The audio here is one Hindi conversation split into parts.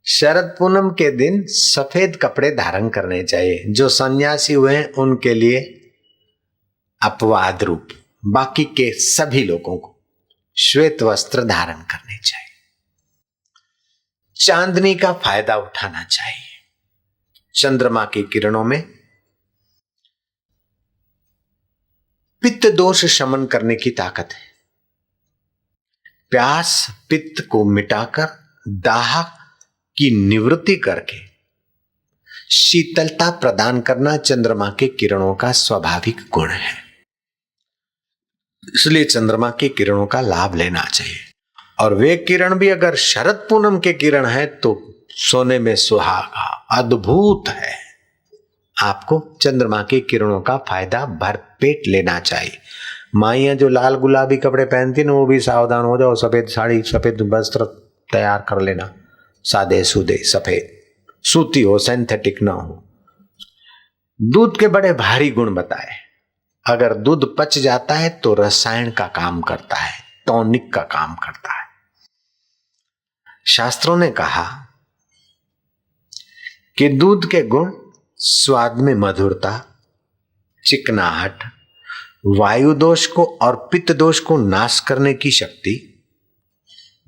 शरद पूनम के दिन सफेद कपड़े धारण करने चाहिए। जो सन्यासी हुए हैं उनके लिए अपवाद रूप, बाकी के सभी लोगों को श्वेत वस्त्र धारण करने चाहिए। चांदनी का फायदा उठाना चाहिए। चंद्रमा की किरणों में पित्त दोष शमन करने की ताकत है। प्यास पित्त को मिटाकर दाह की निवृत्ति करके शीतलता प्रदान करना चंद्रमा के किरणों का स्वाभाविक गुण है। इसलिए चंद्रमा की किरणों का लाभ लेना चाहिए। और वे किरण भी अगर शरद पूनम के किरण है तो सोने में सुहागा, अद्भुत है। आपको चंद्रमा की किरणों का फायदा भरपेट लेना चाहिए। माइयां जो लाल गुलाबी कपड़े पहनती ना, वो भी सावधान हो जाओ। सफेद साड़ी, सफेद वस्त्र तैयार कर लेना, सादे सूदे सफेद, सूती हो, सिंथेटिक ना हो। दूध के बड़े भारी गुण बताए। अगर दूध पच जाता है तो रसायन का काम करता है, टॉनिक का काम करता है। शास्त्रों ने कहा कि दूध के गुण स्वाद में मधुरता, चिकनाहट, वायु दोष को और पित्त दोष को नाश करने की शक्ति,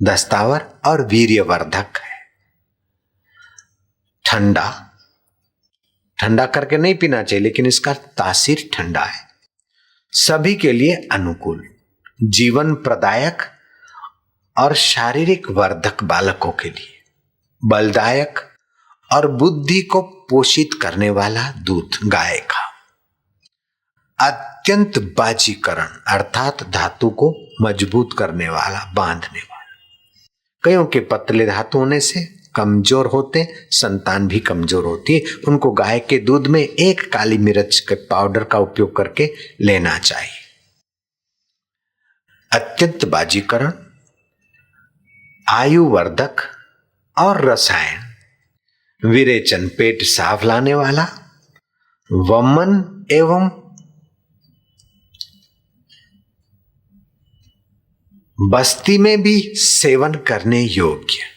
दस्तावर और वीर्यवर्धक है। ठंडा करके नहीं पीना चाहिए, लेकिन इसका तासीर ठंडा है। सभी के लिए अनुकूल, जीवन प्रदायक और शारीरिक वर्धक, बालकों के लिए बलदायक और बुद्धि को पोषित करने वाला दूध गाय का। अत्यंत बाजीकरण अर्थात धातु को मजबूत करने वाला, बांधने वाला। कईयों के पतले धातु होने से कमजोर होते, संतान भी कमजोर होती है। उनको गाय के दूध में एक काली मिर्च के पाउडर का उपयोग करके लेना चाहिए। अत्यंत बाजीकरण, आयुवर्धक और रसायन, विरेचन पेट साफ लाने वाला, वमन एवं बस्ती में भी सेवन करने योग्य।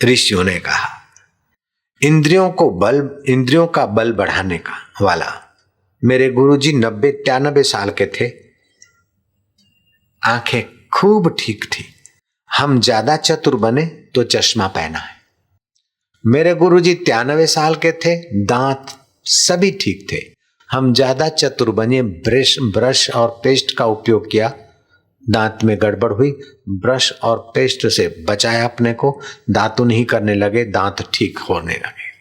ऋषियों ने कहा इंद्रियों का बल बढ़ाने का वाला। मेरे गुरुजी 90-93 साल के थे, आंखें खूब ठीक थी। हम ज्यादा चतुर बने तो चश्मा पहना है। मेरे गुरुजी 93 साल के थे, दांत सभी ठीक थे। हम ज्यादा चतुर बने, ब्रश और पेस्ट का उपयोग किया, दांत में गड़बड़ हुई, ब्रश और पेस्ट से बचाया अपने को, दातुन ही करने लगे, दांत ठीक होने लगे।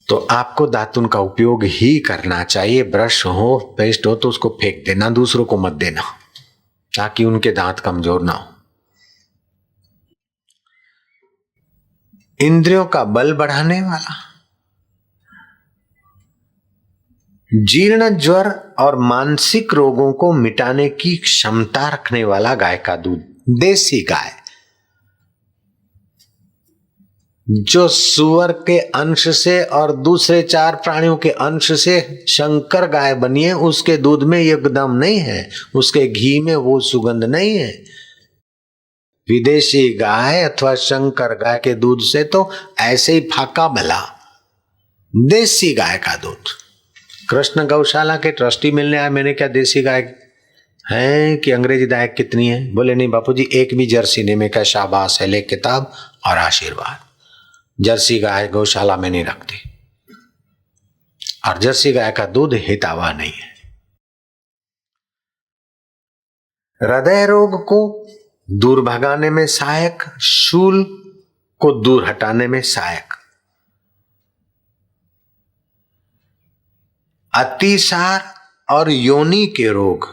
तो आपको दातुन का उपयोग ही करना चाहिए। ब्रश हो, पेस्ट हो तो उसको फेंक देना, दूसरों को मत देना, ताकि उनके दांत कमजोर ना हो। इंद्रियों का बल बढ़ाने वाला, जीर्ण, ज्वर और मानसिक रोगों को मिटाने की क्षमता रखने वाला गाय का दूध। देसी गाय जो सुअर के अंश से और दूसरे 4 प्राणियों के अंश से शंकर गाय बनी है, उसके दूध में एकदम नहीं है, उसके घी में वो सुगंध नहीं है। विदेशी गाय अथवा शंकर गाय के दूध से तो ऐसे ही फाका भला। देसी गाय का दूध। कृष्ण गौशाला के ट्रस्टी मिलने आए। मैंने क्या देसी गाय है कि अंग्रेजी गाय कितनी है? बोले नहीं बापूजी, एक भी जर्सी नहीं। मैं क्या शाबाश है, ले किताब और आशीर्वाद। जर्सी गाय गौशाला में नहीं रखती, और जर्सी गाय का दूध हितावा नहीं है। हृदय रोग को दूर भगाने में सहायक, शूल को दूर हटाने में सहायक, अतिसार और योनि के रोग,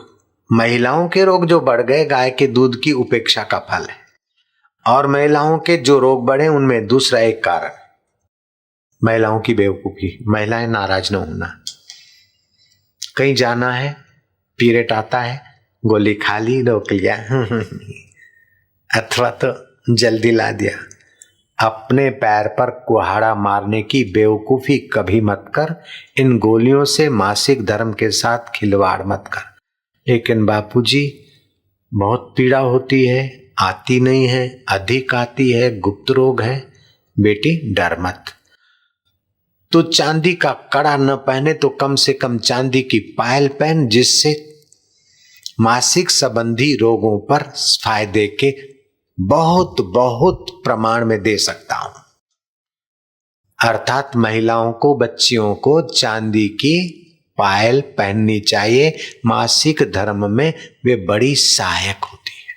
महिलाओं के रोग जो बढ़ गए गाय के दूध की उपेक्षा का फल है। और महिलाओं के जो रोग बढ़े उनमें दूसरा एक कारण महिलाओं की बेवकूफी। महिलाएं नाराज न होना। कहीं जाना है, पीरियड आता है, गोली खा ली, रोक लिया अथवा तो जल्दी ला दिया। अपने पैर पर कुहाड़ा मारने की बेवकूफी कभी मत कर। इन गोलियों से मासिक धर्म के साथ खिलवाड़ मत कर। लेकिन बापूजी बहुत पीड़ा होती है, आती नहीं है, अधिक आती है, गुप्त रोग है, बेटी डर मत। तो चांदी का कड़ा न पहने तो कम से कम चांदी की पायल पहन, जिससे मासिक संबंधी रोगों पर फायदे के बहुत बहुत प्रमाण में दे सकता हूं। अर्थात महिलाओं को, बच्चियों को चांदी की पायल पहननी चाहिए। मासिक धर्म में वे बड़ी सहायक होती है।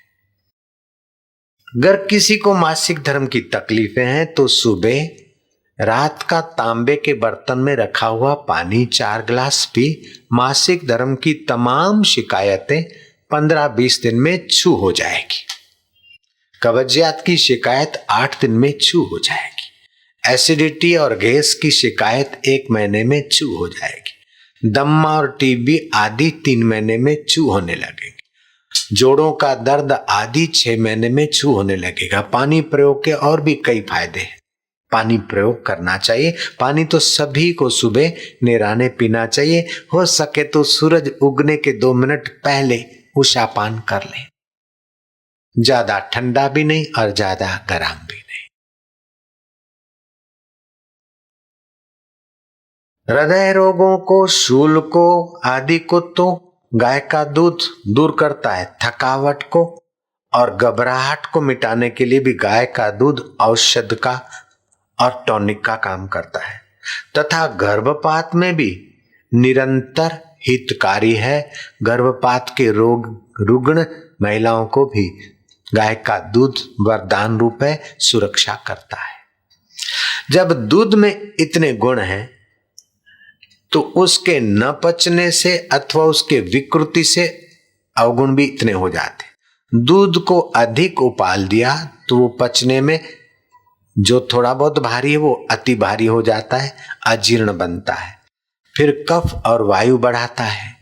अगर किसी को मासिक धर्म की तकलीफें हैं तो सुबह रात का तांबे के बर्तन में रखा हुआ पानी 4 गिलास पी। मासिक धर्म की तमाम शिकायतें 15-20 दिन में छू हो जाएगी। कब्जियत की शिकायत 8 दिन में छू हो जाएगी। एसिडिटी और गैस की शिकायत 1 महीने में छू हो जाएगी। दम्मा और टीबी आदि 3 महीने में छू होने लगेंगे। जोड़ों का दर्द आदि 6 महीने में छू होने लगेगा। पानी प्रयोग के और भी कई फायदे हैं। पानी प्रयोग करना चाहिए। पानी तो सभी को सुबह निराने पीना चाहिए। हो सके तो सूरज उगने के 2 मिनट पहले उषापान कर ले। ज्यादा ठंडा भी नहीं और ज्यादा गर्म भी नहीं। हृदय रोगों को, शूल को आदि को तो गाय का दूध दूर करता है। थकावट को और घबराहट को मिटाने के लिए भी गाय का दूध औषध का और टॉनिक का काम करता है, तथा गर्भपात में भी निरंतर हितकारी है। गर्भपात के रुग्ण महिलाओं को भी गाय का दूध वरदान रूप है, सुरक्षा करता है। जब दूध में इतने गुण हैं तो उसके न पचने से अथवा उसके विकृति से अवगुण भी इतने हो जाते। दूध को अधिक उबाल दिया तो वो पचने में जो थोड़ा बहुत भारी है वो अति भारी हो जाता है, अजीर्ण बनता है, फिर कफ और वायु बढ़ाता है,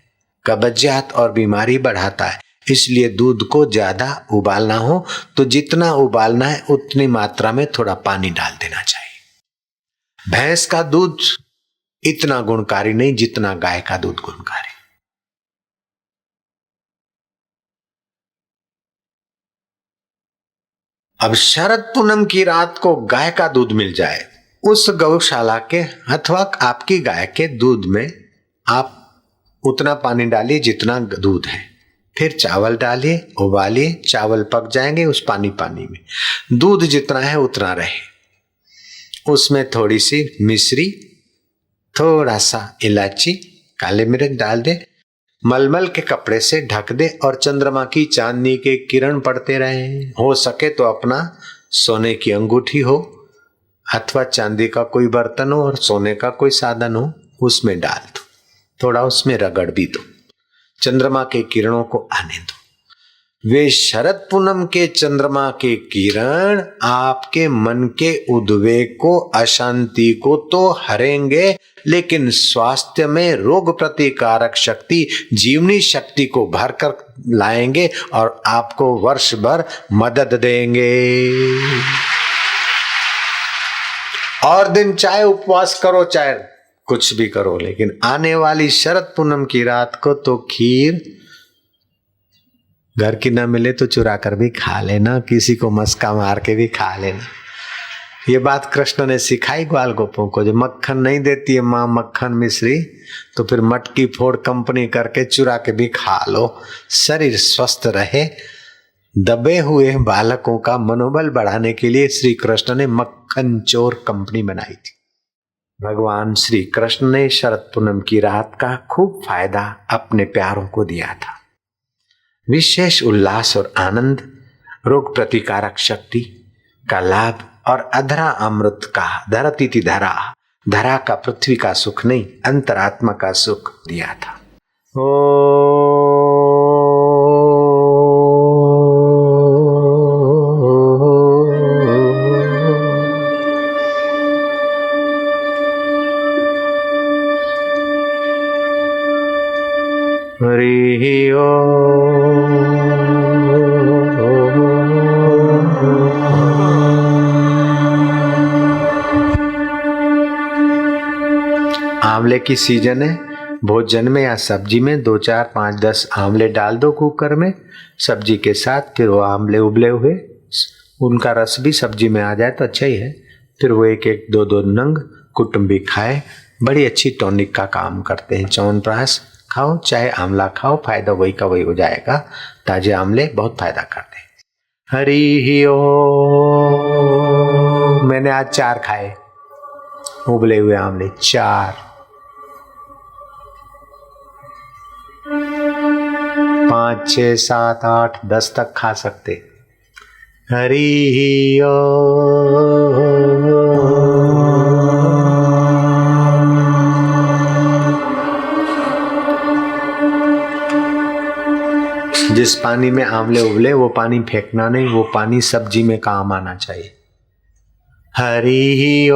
कब्जियत और बीमारी बढ़ाता है। इसलिए दूध को ज्यादा उबालना हो तो जितना उबालना है उतनी मात्रा में थोड़ा पानी डाल देना चाहिए। भैंस का दूध इतना गुणकारी नहीं जितना गाय का दूध गुणकारी। अब शरद पूनम की रात को गाय का दूध मिल जाए, उस गौशाला के अथवा आपकी गाय के दूध में आप उतना पानी डालिए जितना दूध है, फिर चावल डालिए, उबालिए, चावल पक जाएंगे उस पानी में। दूध जितना है उतना रहे। उसमें थोड़ी सी मिश्री, थोड़ा सा इलायची, काले मिर्च डाल दे, मलमल के कपड़े से ढक दे और चंद्रमा की चांदनी के किरण पड़ते रहे। हो सके तो अपना सोने की अंगूठी हो अथवा चांदी का कोई बर्तन हो और सोने का कोई साधन हो, उसमें डाल दो, थोड़ा उसमें रगड़ भी दो, चंद्रमा के किरणों को आने दो। वे शरद पूनम के चंद्रमा के किरण आपके मन के उद्वेग को, अशांति को तो हरेंगे, लेकिन स्वास्थ्य में रोग प्रतिकारक शक्ति, जीवनी शक्ति को भरकर लाएंगे और आपको वर्ष भर मदद देंगे। और दिन चाहे उपवास करो, चाहे कुछ भी करो, लेकिन आने वाली शरद पूनम की रात को तो खीर घर की ना मिले तो चुरा कर भी खा लेना, किसी को मस्का मार के भी खा लेना। ये बात कृष्ण ने सिखाई ग्वाल गोपों को। जो मक्खन नहीं देती है माँ मक्खन मिश्री, तो फिर मटकी फोड़ कंपनी करके चुरा के भी खा लो, शरीर स्वस्थ रहे। दबे हुए बालकों का मनोबल बढ़ाने के लिए श्री कृष्ण ने मक्खन चोर कंपनी बनाई थी। भगवान श्री कृष्ण ने शरद पूनम की रात का खूब फायदा अपने प्यारों को दिया था। विशेष उल्लास और आनंद, रोग प्रतिकारक शक्ति का लाभ और अधरा अमृत का, धरती थी धरा, धरा का पृथ्वी का सुख नहीं अंतरात्मा का सुख दिया था। हरि ओम। आंवले की सीजन है, भोजन में या सब्जी में 2 4 5 10 आंवले डाल दो कुकर में सब्जी के साथ। फिर वो आंवले उबले हुए उनका रस भी सब्जी में आ जाए तो अच्छा ही है। फिर वो 1 1 2 2 नंग कुटुंबी खाए, बड़ी अच्छी टॉनिक का काम करते हैं। च्यवनप्राश खाओ चाहे आंवला खाओ, फायदा वही का वही हो जाएगा। ताजे आंवले बहुत फायदा करते हैं। हरि ही ओ। मैंने आज 4 खाए उबले हुए आंवले, 4। 5 6 7 8 10 तक खा सकते। हरि ही ओ। जिस पानी में आंवले उबले वो पानी फेंकना नहीं, वो पानी सब्जी में काम आना चाहिए। हरि ही ओ।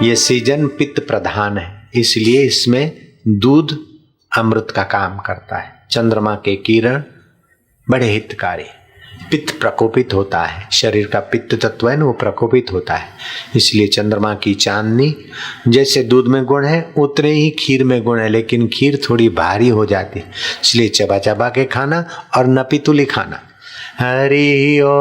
ये सीजन पित्त प्रधान है, इसलिए इसमें दूध अमृत का काम करता है। चंद्रमा के किरण बड़े हितकारी। पित्त प्रकोपित होता है, शरीर का पित्त तत्व है ना वो प्रकोपित होता है, इसलिए चंद्रमा की चांदनी जैसे दूध में गुण है उतने ही खीर में गुण है, लेकिन खीर थोड़ी भारी हो जाती है, इसलिए चबा चबा के खाना और नपीतुली खाना। हरि ओ।